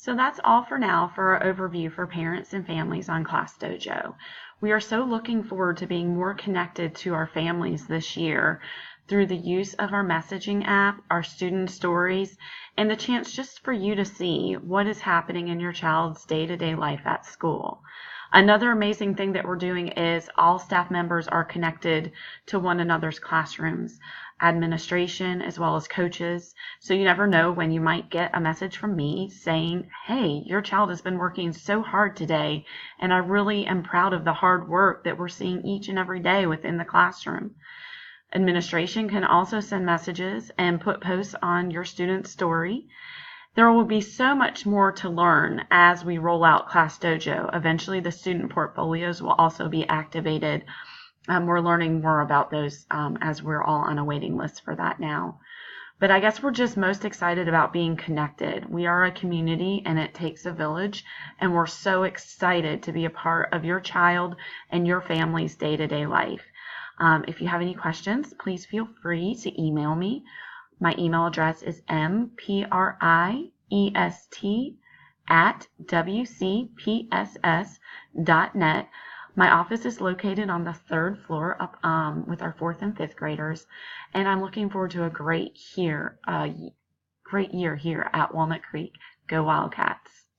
So that's all for now for our overview for parents and families on Class Dojo. We are so looking forward to being more connected to our families this year through the use of our messaging app, our student stories, and the chance just for you to see what is happening in your child's day-to-day life at school. Another amazing thing that we're doing is all staff members are connected to one another's classrooms, administration as well as coaches. So you never know when you might get a message from me saying, hey, your child has been working so hard today, and I really am proud of the hard work that we're seeing each and every day within the classroom. Administration can also send messages and put posts on your student's story. There will be so much more to learn as we roll out Class Dojo. Eventually, the student portfolios will also be activated. We're learning more about those as we're all on a waiting list for that now. But I guess we're just most excited about being connected. We are a community and it takes a village, and we're so excited to be a part of your child and your family's day-to-day life. If you have any questions, please feel free to email me. My email address is mpriest@wcpss.net. My office is located on the third floor up with our fourth and fifth graders, and I'm looking forward to a great year here at Walnut Creek. Go Wildcats!